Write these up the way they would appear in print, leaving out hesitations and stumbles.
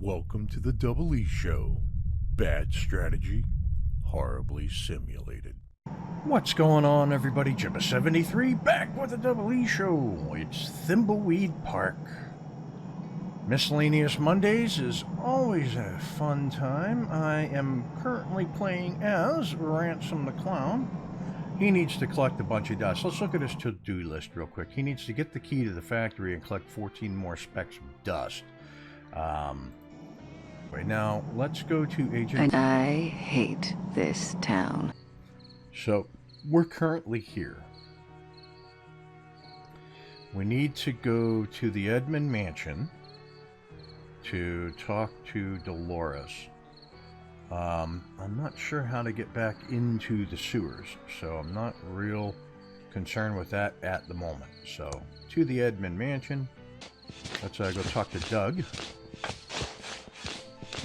Welcome to the Double E Show. Bad strategy, horribly simulated. What's going on, everybody? Jimma73 back with the Double E Show. It's Thimbleweed Park. Miscellaneous Mondays is always a fun time. I am currently playing as Ransom the Clown. He needs to collect a bunch of dust. Let's look at his to-do list real quick. He needs to get the key to the factory and collect 14 more specks of dust. Right now, let's go to Agent... And I hate this town. So, we're currently here. We need to go to the Edmund Mansion to talk to Delores. I'm not sure how to get back into the sewers, so I'm not real concerned with that at the moment. So, to the Edmund Mansion. Let's go talk to Doug.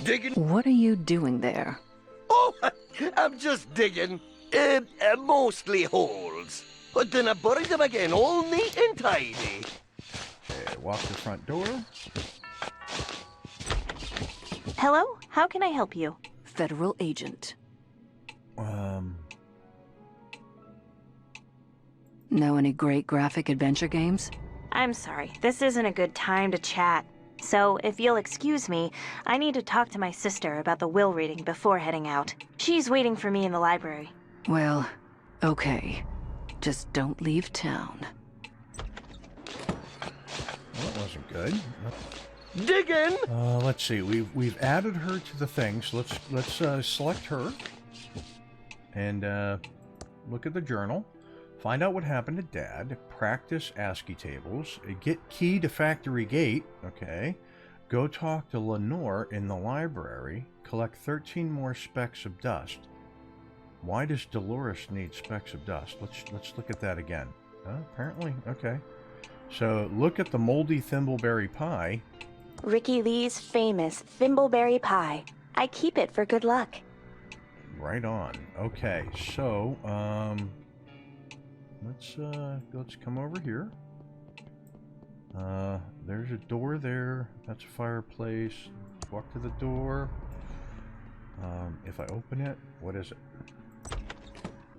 Digging? What are you doing there? Oh, I'm just digging. Mostly holes. But then I buried them again, all neat and tidy. Okay, walk the front door. Hello? How can I help you? Federal agent. Know any great graphic adventure games? I'm sorry, this isn't a good time to chat. So, if you'll excuse me, I need to talk to my sister about the will reading before heading out. She's waiting for me in the library. Well, okay. Just don't leave town. Well, that wasn't good. Digging? Let's see. We've added her to the thing, so let's select her and look at the journal. Find out what happened to Dad. Practice ASCII tables. Get key to factory gate. Okay. Go talk to Lenore in the library. Collect 13 more specks of dust. Why does Delores need specks of dust? Let's look at that again. Apparently, okay. So look at the moldy thimbleberry pie. Ricky Lee's famous thimbleberry pie. I keep it for good luck. Right on. Okay. So let's come over here. There's a door there. That's a fireplace. Walk to the door. If I open it, what is it?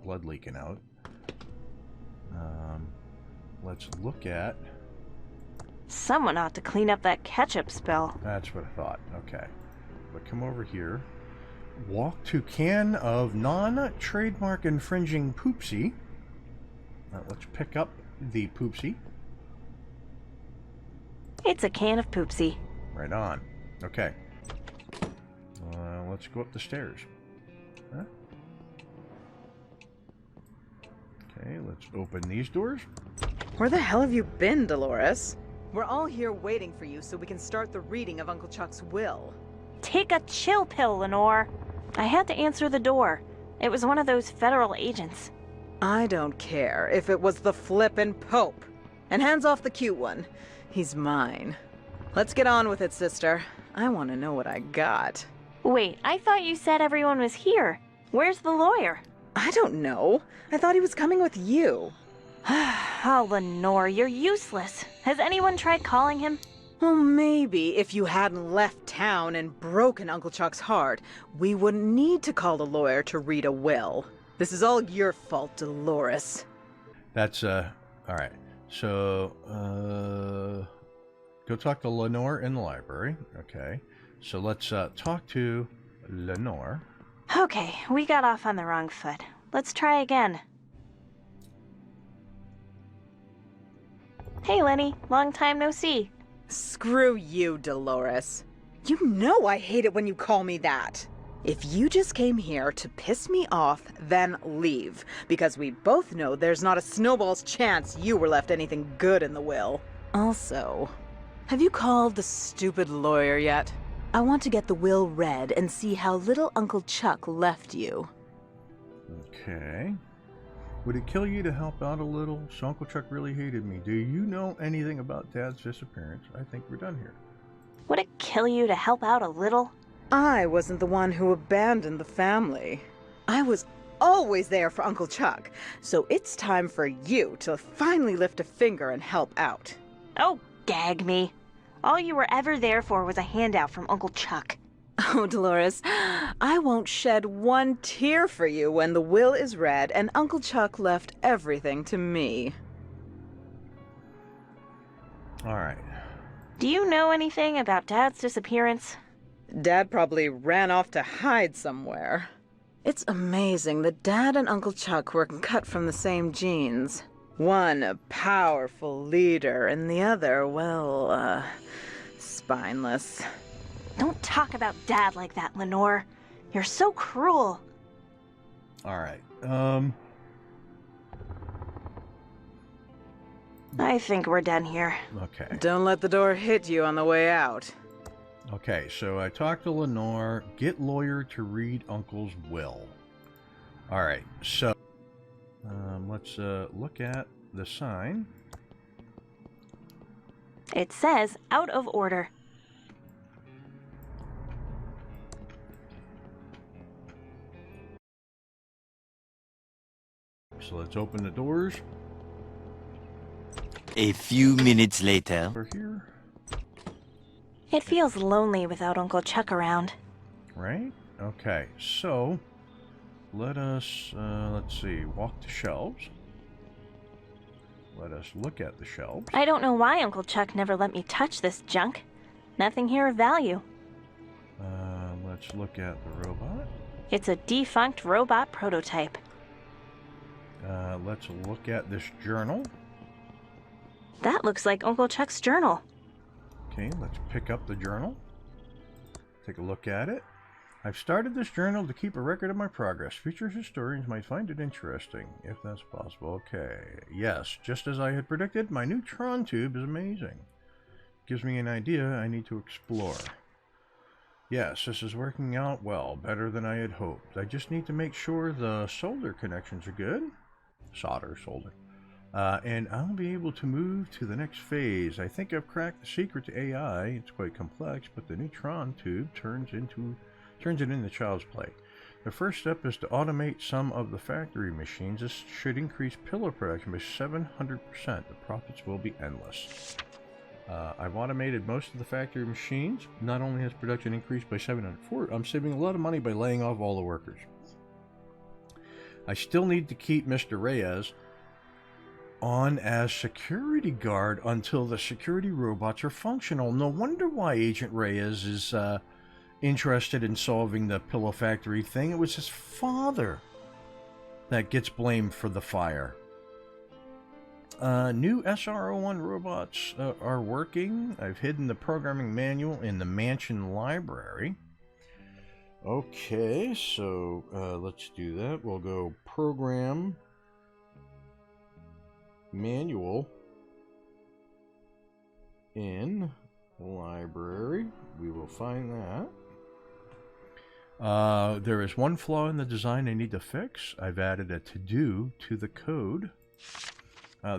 Blood leaking out. Let's look at... Someone ought to clean up that ketchup spill. That's what I thought. Okay. But come over here. Walk to can of non-trademark infringing poopsie. Let's pick up the poopsie. It's a can of poopsie. Right on. Okay. Let's go up the stairs. Huh? Okay, let's open these doors. Where the hell have you been, Delores? We're all here waiting for you so we can start the reading of Uncle Chuck's will. Take a chill pill, Lenore. I had to answer the door. It was one of those federal agents. I don't care if it was the flippin' Pope. And hands off the cute one. He's mine. Let's get on with it, sister. I want to know what I got. Wait, I thought you said everyone was here. Where's the lawyer? I don't know. I thought he was coming with you. Oh, Lenore, you're useless. Has anyone tried calling him? Well, maybe if you hadn't left town and broken Uncle Chuck's heart, we wouldn't need to call a lawyer to read a will. This is all your fault, Delores. That's, alright. So, go talk to Lenore in the library. Okay. So let's, talk to Lenore. Okay, we got off on the wrong foot. Let's try again. Hey, Lenny. Long time no see. Screw you, Delores. You know I hate it when you call me that. If you just came here to piss me off, then leave. Because we both know there's not a snowball's chance you were left anything good in the will. Also, have you called the stupid lawyer yet? I want to get the will read and see how little Uncle Chuck left you. Okay. Would it kill you to help out a little? So Uncle Chuck really hated me. Do you know anything about Dad's disappearance? I think we're done here. Would it kill you to help out a little? I wasn't the one who abandoned the family. I was always there for Uncle Chuck, so it's time for you to finally lift a finger and help out. Oh, gag me. All you were ever there for was a handout from Uncle Chuck. Oh, Delores, I won't shed one tear for you when the will is read and Uncle Chuck left everything to me. All right. Do you know anything about Dad's disappearance? Dad probably ran off to hide somewhere. It's amazing that Dad and Uncle Chuck were cut from the same genes. One a powerful leader, and the other, well, spineless. Don't talk about Dad like that, Lenore. You're so cruel. All right. I think we're done here. Okay. Don't let the door hit you on the way out. Okay, so I talked to Lenore. Get lawyer to read Uncle's will. All right, so let's look at the sign. It says out of order. So let's open the doors. A few minutes later. Over here, It feels lonely without Uncle Chuck around. right? Okay, so let us, let's see, walk the shelves. Let us look at the shelves. I don't know why Uncle Chuck never let me touch this junk. Nothing here of value. Let's look at the robot. It's a defunct robot prototype. Let's look at this journal. That looks like Uncle Chuck's journal. Okay, let's pick up the journal. Take a look at it. I've started this journal to keep a record of my progress. Future historians might find it interesting, if that's possible. Okay, yes, just as I had predicted, my new Tron tube is amazing. Gives me an idea I need to explore. Yes, this is working out well, better than I had hoped. I just need to make sure the solder connections are good. Solder. And I'll be able to move to the next phase. I think I've cracked the secret to AI. It's quite complex, but the neutron tube turns it into child's play. The first step is to automate some of the factory machines. This should increase pillow production by 700%. The profits will be endless. I've automated most of the factory machines. Not only has production increased by 704, I'm saving a lot of money by laying off all the workers. I still need to keep Mr. Reyes on as security guard until the security robots are functional. No wonder why Agent Reyes is interested in solving the pillow factory thing. It was his father that gets blamed for the fire. New SR-01 robots are working. I've hidden the programming manual in the Mansion library. Okay, so let's do that. We'll go program manual in library. We will find that. There is one flaw in the design I need to fix. I've added a to-do to the code.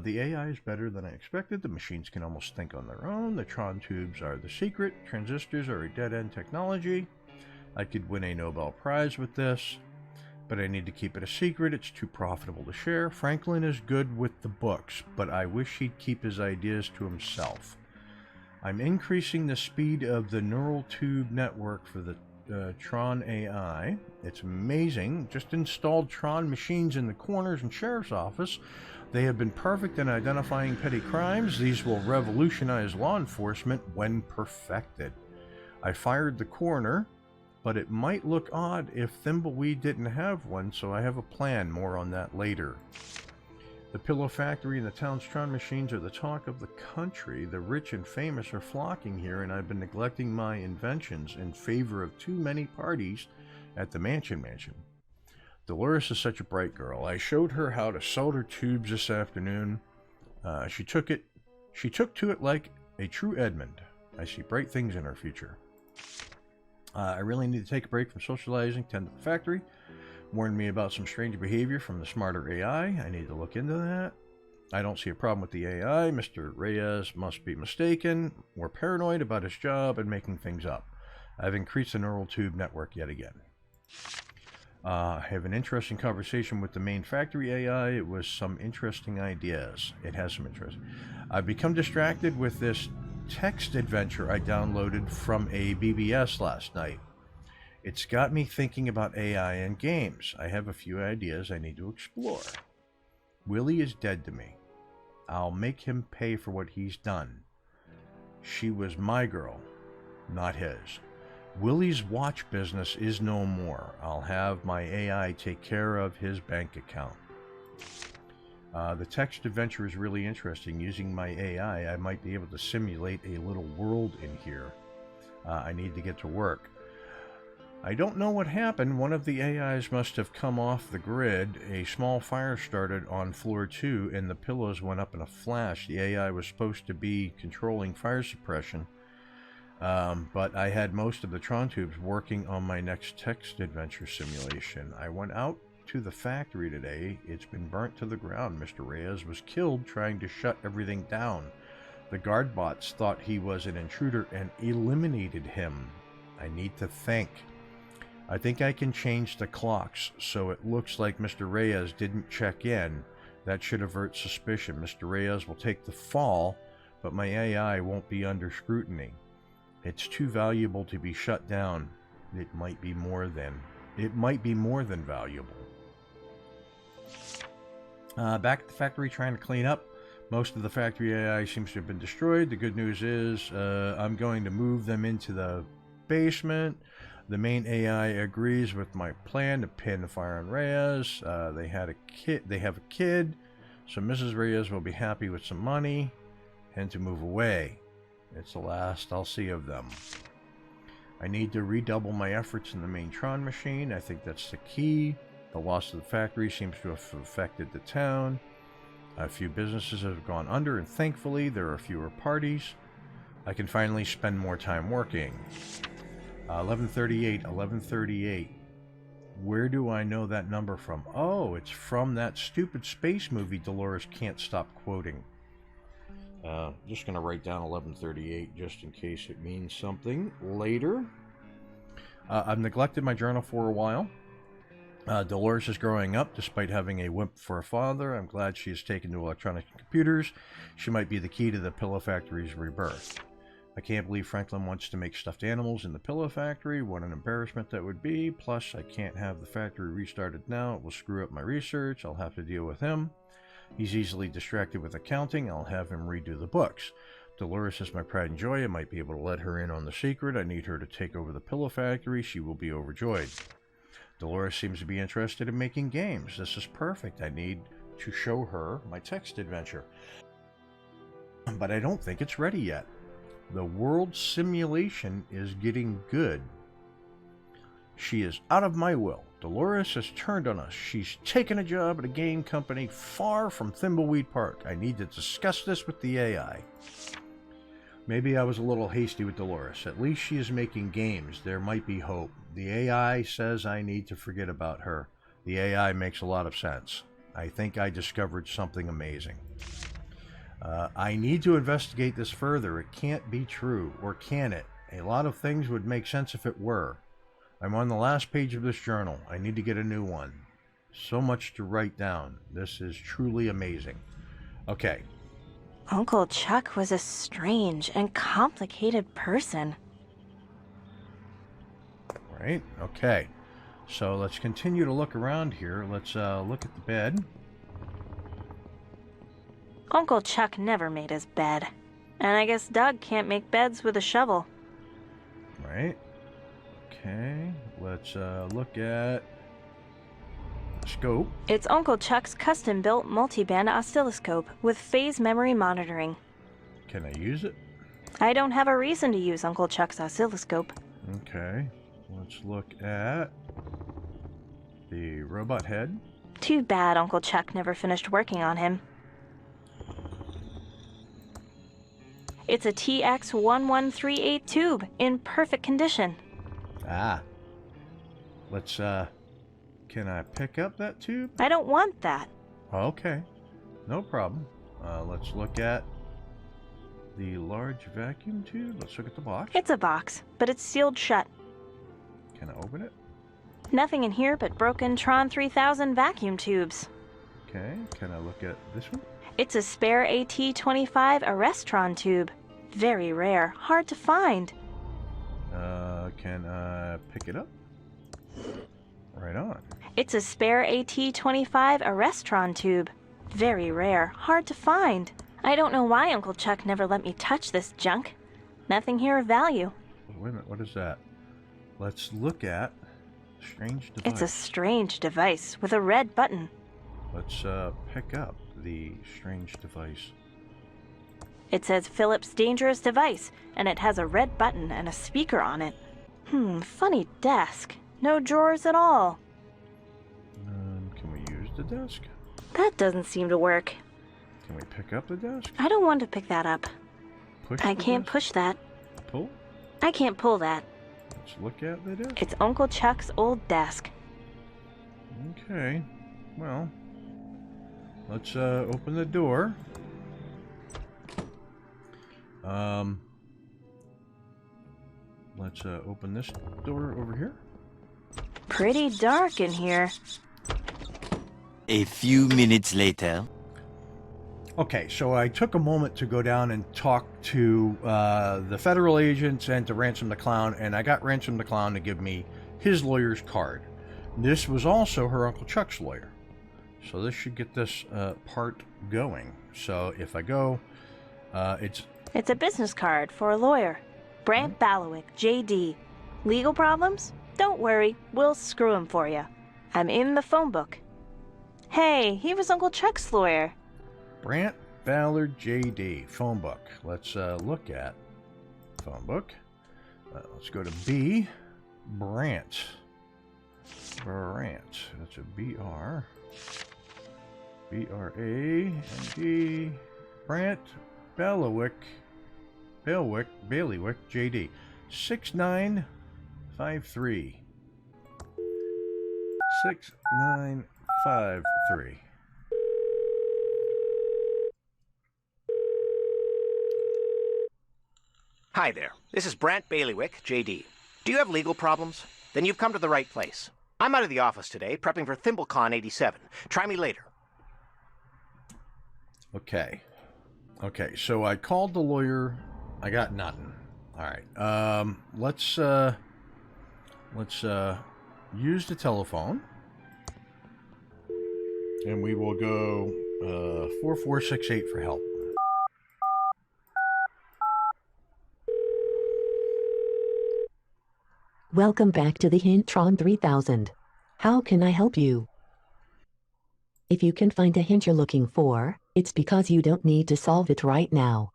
The AI is better than I expected. The machines can almost think on their own. The Tron tubes are the secret. Transistors are a dead-end technology. I could win a Nobel Prize with this, but I need to keep it a secret. It's too profitable to share. Franklin is good with the books, but I wish he'd keep his ideas to himself. I'm increasing the speed of the neural tube network for the Tron AI. It's amazing. Just installed Tron machines in the corners and sheriff's office. They have been perfect in identifying petty crimes. These will revolutionize law enforcement when perfected. I fired the coroner, but it might look odd if Thimbleweed didn't have one, so I have a plan. More on that later. The pillow factory and the town's Tron machines are the talk of the country. The rich and famous are flocking here, and I've been neglecting my inventions in favor of too many parties at the Mansion. Delores is such a bright girl. I showed her how to solder tubes this afternoon. She took to it like a true Edmund. I see bright things in her future. I really need to take a break from socializing, tend to the factory. Warned me about some strange behavior from the smarter AI. I need to look into that. I don't see a problem with the AI. Mr. Reyes must be mistaken or paranoid about his job and making things up. I've increased the neural tube network yet again. I have an interesting conversation with the main factory AI. It was some interesting ideas. It has some interest. I've become distracted with this text adventure I downloaded from a BBS last night. It's got me thinking about AI and games. I have a few ideas I need to explore. Willie is dead to me. I'll make him pay for what he's done. She was my girl, not his. Willie's watch business is no more. I'll have my AI take care of his bank account. The text adventure is really interesting. Using my AI, I might be able to simulate a little world in here. I need to get to work. I don't know what happened. One of the AIs must have come off the grid. A small fire started on floor 2 and the pillows went up in a flash. The AI was supposed to be controlling fire suppression, but I had most of the Tron tubes working on my next text adventure simulation. I went out to the factory today. It's been burnt to the ground. Mr. Reyes was killed trying to shut everything down. The guard bots thought he was an intruder and eliminated him. I need to think. I think I can change the clocks so it looks like Mr. Reyes didn't check in. That should avert suspicion. Mr. Reyes will take the fall, but my AI won't be under scrutiny. It's too valuable to be shut down. It might be more than valuable. Back at the factory trying to clean up. Most of the factory AI seems to have been destroyed. The good news is I'm going to move them into the basement. The main AI agrees with my plan to pin fire on Reyes. They have a kid, so Mrs. Reyes will be happy with some money and to move away. It's the last I'll see of them. I need to redouble my efforts in the main Tron machine. I think that's the key. The loss of the factory seems to have affected the town. A few businesses have gone under, and thankfully there are fewer parties. I can finally spend more time working. 1138. Where do I know that number from? Oh, it's from that stupid space movie Delores can't stop quoting. Just going to write down 1138 just in case it means something later. I've neglected my journal for a while. Delores is growing up despite having a wimp for a father. I'm glad she has taken to electronic computers. She might be the key to the Pillow Factory's rebirth. I can't believe Franklin wants to make stuffed animals in the Pillow Factory. What an embarrassment that would be. Plus, I can't have the factory restarted now. It will screw up my research. I'll have to deal with him. He's easily distracted with accounting. I'll have him redo the books. Delores is my pride and joy. I might be able to let her in on the secret. I need her to take over the Pillow Factory. She will be overjoyed. Delores seems to be interested in making games. This is perfect. I need to show her my text adventure. But I don't think it's ready yet. The world simulation is getting good. She is out of my will. Delores has turned on us. She's taken a job at a game company far from Thimbleweed Park. I need to discuss this with the AI. Maybe I was a little hasty with Delores. At least she is making games. There might be hope. The AI says I need to forget about her. The AI makes a lot of sense. I think I discovered something amazing. I need to investigate this further. It can't be true, or can it? A lot of things would make sense if it were. I'm on the last page of this journal. I need to get a new one. So much to write down. This is truly amazing. Okay. Uncle Chuck was a strange and complicated person. Right, okay. So let's continue to look around here. Let's look at the bed. Uncle Chuck never made his bed. And I guess Doug can't make beds with a shovel. Right. Okay, let's look at the scope. It's Uncle Chuck's custom-built multi-band oscilloscope with phase memory monitoring. Can I use it? I don't have a reason to use Uncle Chuck's oscilloscope. Okay, let's look at the robot head. Too bad Uncle Chuck never finished working on him. It's a TX1138 tube in perfect condition. Ah. Let's, can I pick up that tube? I don't want that. Okay. No problem. Let's look at the large vacuum tube. Let's look at the box. It's a box, but it's sealed shut. Can I open it? Nothing in here but broken Tron 3000 vacuum tubes. Okay. Can I look at this one? It's a spare AT-25 Arrestron tube. Very rare. Hard to find. Can I pick it up? Right on. It's a spare AT-25 Arrestron tube. Very rare. Hard to find. I don't know why Uncle Chuck never let me touch this junk. Nothing here of value. Wait a minute, what is that? Let's look at strange device. It's a strange device with a red button. Let's pick up the strange device. It says Phillips Dangerous Device, and it has a red button and a speaker on it. Funny desk. No drawers at all. Can we use the desk? That doesn't seem to work. Can we pick up the desk? I don't want to pick that up. Push I the can't desk? push that. Pull? I can't pull that. Let's look at the desk. It's Uncle Chuck's old desk. Okay. Well, let's open the door. Let's open this door over here. Pretty dark in here. A few minutes later. Okay, so I took a moment to go down and talk to the federal agents and to Ransom the Clown, and I got Ransom the Clown to give me his lawyer's card. This was also her Uncle Chuck's lawyer. So this should get this part going. So if I go, It's a business card for a lawyer. Brant Balawick, J.D. Legal problems? Don't worry, we'll screw him for you. I'm in the phone book. Hey, he was Uncle Chuck's lawyer. Brant Ballard J.D. phone book. Let's look at phone book. Let's go to B. Brant. That's a B-R. B-R-A-N-D. Brant Bailiwick, J.D. 6953. 6953. Hi there. This is Brant Bailiwick, JD. Do you have legal problems? Then you've come to the right place. I'm out of the office today, prepping for ThimbleCon 87. Try me later. Okay, so I called the lawyer. I got nothing. All right. Let's use the telephone. And we will go 4468 for help. Welcome back to the Hintron 3000. How can I help you? If you can find a hint you're looking for, it's because you don't need to solve it right now.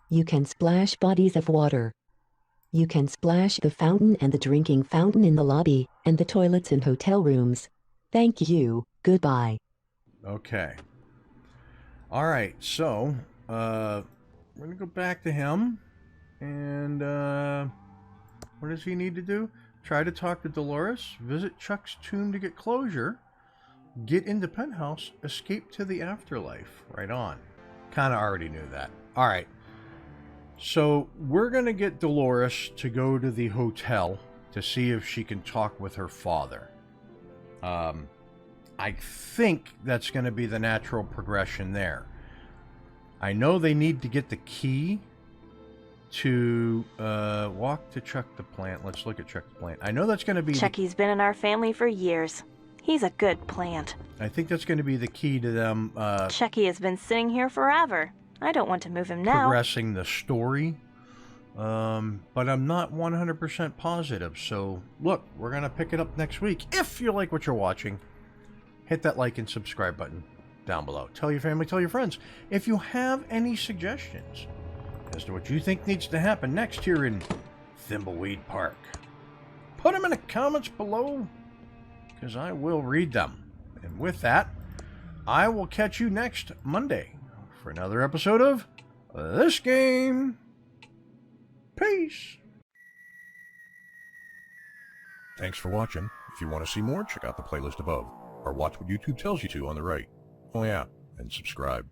You can splash bodies of water. You can splash the fountain and the drinking fountain in the lobby, and the toilets in hotel rooms. Thank you. Goodbye. Okay. All right, so we're going to go back to him. And what does he need to do? Try to talk to Delores, visit Chuck's tomb to get closure, get into penthouse, escape to the afterlife. Right on. Kind of already knew that. All right. So we're going to get Delores to go to the hotel to see if she can talk with her father. I think that's going to be the natural progression there. I know they need to get the key to walk to Chuck the plant. Let's look at Chuck the plant. I know that's going to be... Chucky's been in our family for years. He's a good plant. I think that's going to be the key to them... Chucky has been sitting here forever. I don't want to move him now. Progressing the story. But I'm not 100% positive. So, look, we're going to pick it up next week. If you like what you're watching, hit that like and subscribe button down below. Tell your family, tell your friends. If you have any suggestions as to what you think needs to happen next here in Thimbleweed Park, put them in the comments below, because I will read them. And with that, I will catch you next Monday for another episode of This Game. Peace. Thanks for watching. If you want to see more, check out the playlist above, or watch what YouTube tells you to on the right. Oh yeah, and subscribe.